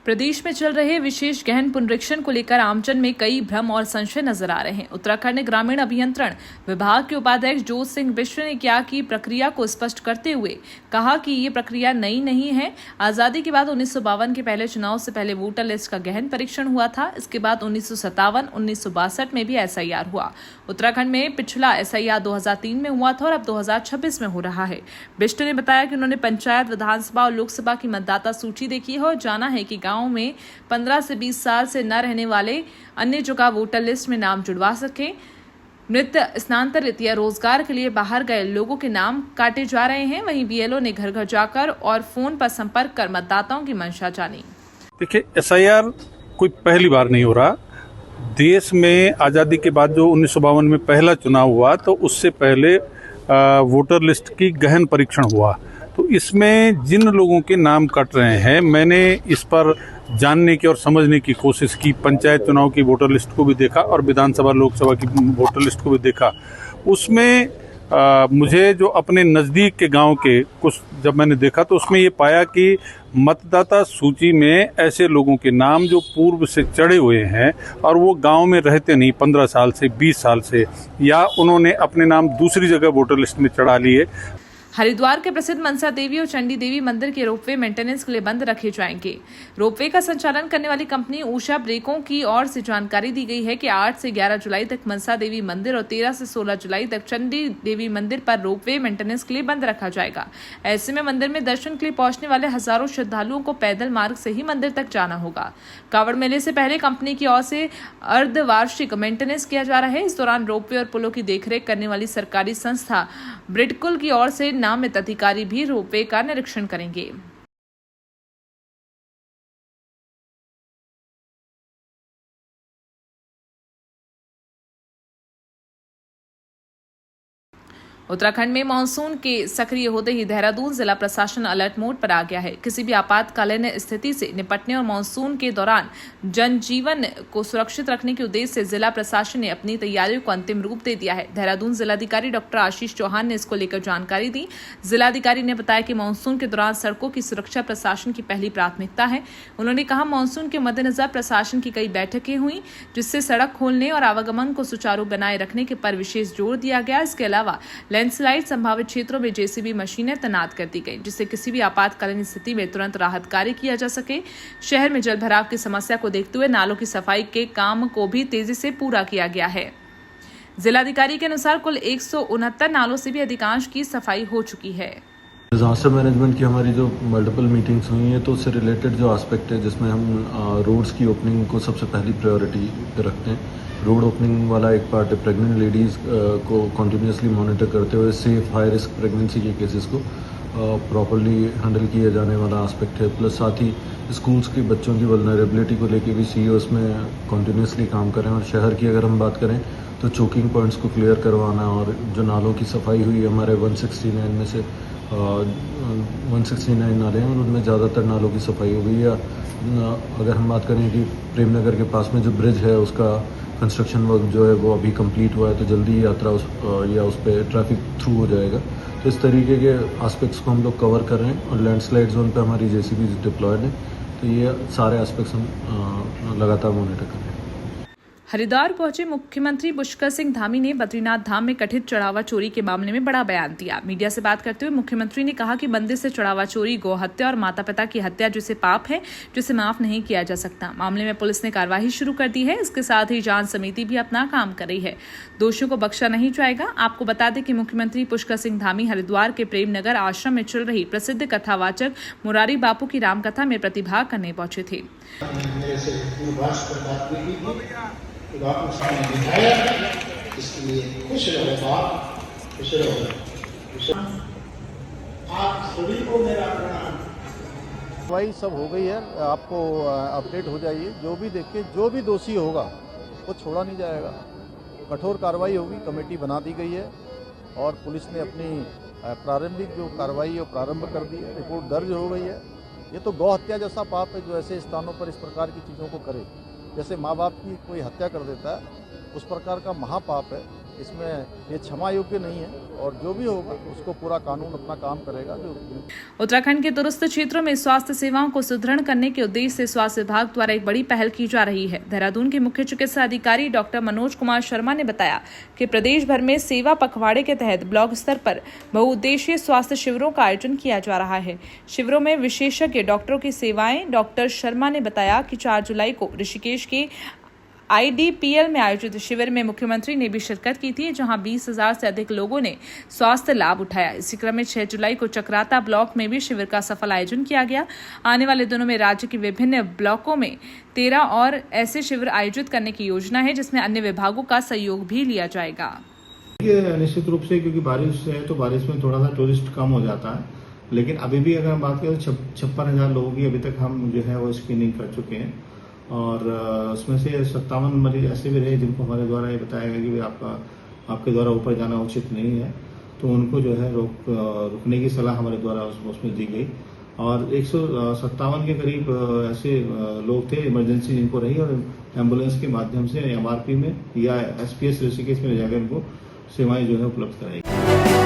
प्रदेश में चल रहे विशेष गहन पुनरीक्षण को लेकर आमजन में कई भ्रम और संशय नजर आ रहे हैं। उत्तराखंड ग्रामीण अभियंत्रण विभाग के उपाध्यक्ष जोत सिंह बिश्र ने क्या की प्रक्रिया को स्पष्ट करते हुए कहा कि ये प्रक्रिया नई नहीं है। आजादी के बाद 1952 के पहले चुनाव से पहले वोटर लिस्ट का गहन परीक्षण हुआ था। इसके बाद 1957-1962 में भी SIR हुआ। उत्तराखंड में पिछला SIR 2003 में हुआ था और अब 2026 में हो रहा है। बिश्र ने बताया कि उन्होंने पंचायत, विधानसभा और लोकसभा की मतदाता सूची देखी है और जाना है कि गाँव में 15 से 20 साल से न रहने वाले अन्य जगह वोटर लिस्ट में नाम जुड़वा सके। मृत, स्थानांतरित या रोजगार के लिए बाहर गए लोगों के नाम काटे जा रहे हैं। वहीं BLO ने घर घर जाकर और फोन पर संपर्क कर मतदाताओं की मंशा जानी। देखिए, SIR कोई पहली बार नहीं हो रहा। देश में आज़ादी के बाद जो 1952 में पहला चुनाव हुआ तो उससे पहले वोटर लिस्ट की गहन परीक्षण हुआ। तो इसमें जिन लोगों के नाम कट रहे हैं, मैंने इस पर जानने की और समझने की कोशिश की। पंचायत चुनाव की वोटर लिस्ट को भी देखा और विधानसभा लोकसभा की वोटर लिस्ट को भी देखा। उसमें मुझे जो अपने नज़दीक के गांव के कुछ जब मैंने देखा तो उसमें ये पाया कि मतदाता सूची में ऐसे लोगों के नाम जो पूर्व से चढ़े हुए हैं और वो गांव में रहते नहीं 15 साल से 20 साल से, या उन्होंने अपने नाम दूसरी जगह वोटर लिस्ट में चढ़ा लिए। हरिद्वार के प्रसिद्ध मनसा देवी और चंडी देवी मंदिर के रोपवे मेंटेनेंस के लिए बंद रखे जाएंगे। रोपवे का संचालन करने वाली कंपनी उषा ब्रेकों की ओर से जानकारी दी गई है कि 8 से 11 जुलाई तक मनसा देवी मंदिर और 13 से 16 जुलाई तक चंडी देवी मंदिर पर रोपवे मेंटेनेंस के लिए बंद रखा जाएगा। ऐसे में मंदिर में दर्शन के लिए पहुंचने वाले हजारों श्रद्धालुओं को पैदल मार्ग से ही मंदिर तक जाना होगा। कांवड़ मेले से पहले कंपनी की ओर से अर्धवार्षिक मेंटेनेंस किया जा रहा है। इस दौरान रोपवे और पुलों की देखरेख करने वाली सरकारी संस्था ब्रिडकुल की ओर से नामित अधिकारी भी रोपवे का निरीक्षण करेंगे। उत्तराखंड में मानसून के सक्रिय होते ही देहरादून जिला प्रशासन अलर्ट मोड पर आ गया है। किसी भी आपातकालीन स्थिति से निपटने और मानसून के दौरान जनजीवन को सुरक्षित रखने के उद्देश्य से जिला प्रशासन ने अपनी तैयारियों को अंतिम रूप दे दिया है। देहरादून जिलाधिकारी डॉक्टर आशीष चौहान ने इसको लेकर जानकारी दी। जिलाधिकारी ने बताया कि मानसून के दौरान सड़कों की सुरक्षा प्रशासन की पहली प्राथमिकता है। उन्होंने कहा, मानसून के मद्देनजर प्रशासन की कई बैठकें हुई जिससे सड़क खोलने और आवागमन को सुचारू बनाए रखने के पर विशेष जोर दिया गया। इसके अलावा लैंडस्लाइड संभावित क्षेत्रों में JCB मशीनें तैनात कर दी गई जिससे किसी भी आपातकालीन स्थिति में तुरंत राहत कार्य किया जा सके। शहर में जल भराव की समस्या को देखते हुए नालों की सफाई के काम को भी तेजी से पूरा किया गया है। जिलाधिकारी के अनुसार कुल 169 नालों से भी अधिकांश की सफाई हो चुकी है। डिजास्टर मैनेजमेंट की हमारी जो मल्टीपल मीटिंग्स हुई हैं तो उससे रिलेटेड जो एस्पेक्ट है जिसमें हम रोड्स की ओपनिंग को सबसे पहली प्रायोरिटी पे रखते हैं। रोड ओपनिंग वाला एक पार्ट है। प्रेग्नेंट लेडीज़ को कंटिन्यूसली मॉनिटर करते हुए सेफ हाई रिस्क प्रेगनेंसी के केसेस को प्रॉपर्ली हैंडल किया जाने वाला एस्पेक्ट है। प्लस साथ ही स्कूल्स के बच्चों की वल्नरेबिलिटी को लेके भी CEOs में कंटिन्यूसली काम कर रहे हैं। और शहर की अगर हम बात करें तो चोकिंग पॉइंट्स को क्लियर करवाना और जो नालों की सफाई हुई हमारे 169 में से 169 नाले हैं और उनमें ज़्यादातर नालों की सफाई हो गई। या अगर हम बात करें कि प्रेमनगर के पास में जो ब्रिज है उसका कंस्ट्रक्शन वर्क जो है वो अभी कंप्लीट हुआ है तो जल्दी ही यात्रा उस पर ट्रैफिक थ्रू हो जाएगा। तो इस तरीके के एस्पेक्ट्स को हम लोग कवर कर रहे हैं और लैंडस्लाइड जोन पे हमारी JCB डिप्लॉयड है। तो ये सारे एस्पेक्ट्स हम लगातार मॉनिटर कर रहे हैं। हरिद्वार पहुंचे मुख्यमंत्री पुष्कर सिंह धामी ने बद्रीनाथ धाम में कथित चढ़ावा चोरी के मामले में बड़ा बयान दिया। मीडिया से बात करते हुए मुख्यमंत्री ने कहा कि मंदिर से चढ़ावा चोरी, गौ हत्या और माता पिता की हत्या जैसे पाप है जिसे माफ नहीं किया जा सकता। मामले में पुलिस ने कार्यवाही शुरू कर दी है। इसके साथ ही जांच समिति भी अपना काम कर रही है। दोषियों को बख्शा नहीं जाएगा। आपको बता दें कि मुख्यमंत्री पुष्कर सिंह धामी हरिद्वार के प्रेमनगर आश्रम में चल रही प्रसिद्ध कथावाचक मुरारी बापू की रामकथा में प्रतिभाग करने पहुंचे थे। बापू सामने दिखाया, इसके लिए खुश रहो बाप, खुश रहो। आप सभी को मेरा प्रणाम। वही सब हो गई है, आपको अपडेट हो जाइए। जो भी देखिए, जो भी दोषी होगा वो छोड़ा नहीं जाएगा। कठोर कार्रवाई होगी। कमेटी बना दी गई है और पुलिस ने अपनी प्रारंभिक जो कार्रवाई है प्रारंभ कर दी है। रिपोर्ट दर्ज हो गई है। ये तो गौ हत्या जैसा पाप है जो ऐसे स्थानों पर इस प्रकार की चीज़ों को करे। जैसे माँ बाप की कोई हत्या कर देता है उस प्रकार का महापाप है। इसमें ये क्षमा योग्य नहीं है और जो भी होगा उसको पूरा कानून अपना काम करेगा। जो उत्तराखंड के दूरस्थ क्षेत्रों में स्वास्थ्य सेवाओं को सुदृढ़ करने के उद्देश्य से स्वास्थ्य विभाग द्वारा एक बड़ी पहल की जा रही है। देहरादून के मुख्य चिकित्सा अधिकारी डॉक्टर मनोज कुमार शर्मा ने बताया कि प्रदेश भर में सेवा पखवाड़े के तहत ब्लॉक स्तर पर बहुउद्देशीय स्वास्थ्य शिविरों का आयोजन किया जा रहा है। शिविरों में विशेषज्ञ डॉक्टरों की सेवाएं। डॉक्टर शर्मा ने बताया कि 4 जुलाई को ऋषिकेश के IDPL में आयोजित शिविर में मुख्यमंत्री ने भी शिरकत की थी, जहां 20,000 से अधिक लोगों ने स्वास्थ्य लाभ उठाया। इसी क्रम में 6 जुलाई को चक्राता ब्लॉक में भी शिविर का सफल आयोजन किया गया। आने वाले दिनों में राज्य के विभिन्न ब्लॉकों में 13 और ऐसे शिविर आयोजित करने की योजना है, जिसमें अन्य विभागों का सहयोग भी लिया जाएगा। निश्चित रूप से क्योंकि बारिश है तो बारिश में थोड़ा सा टूरिस्ट कम हो जाता है, लेकिन अभी भी अगर हम बात करें तो 56,000 लोगों की अभी तक हम जो है वो स्क्रीनिंग कर चुके हैं और उसमें से 57 मरीज ऐसे भी रहे जिनको हमारे द्वारा ये बताया गया कि आपके द्वारा ऊपर जाना उचित नहीं है, तो उनको जो है रुकने की सलाह हमारे द्वारा उसमें दी गई और 157 के करीब ऐसे लोग थे इमरजेंसी जिनको रही और एम्बुलेंस के माध्यम से MRP में या SPS ऋषिकेश में ले जाकर उनको सेवाएं जो है उपलब्ध कराई।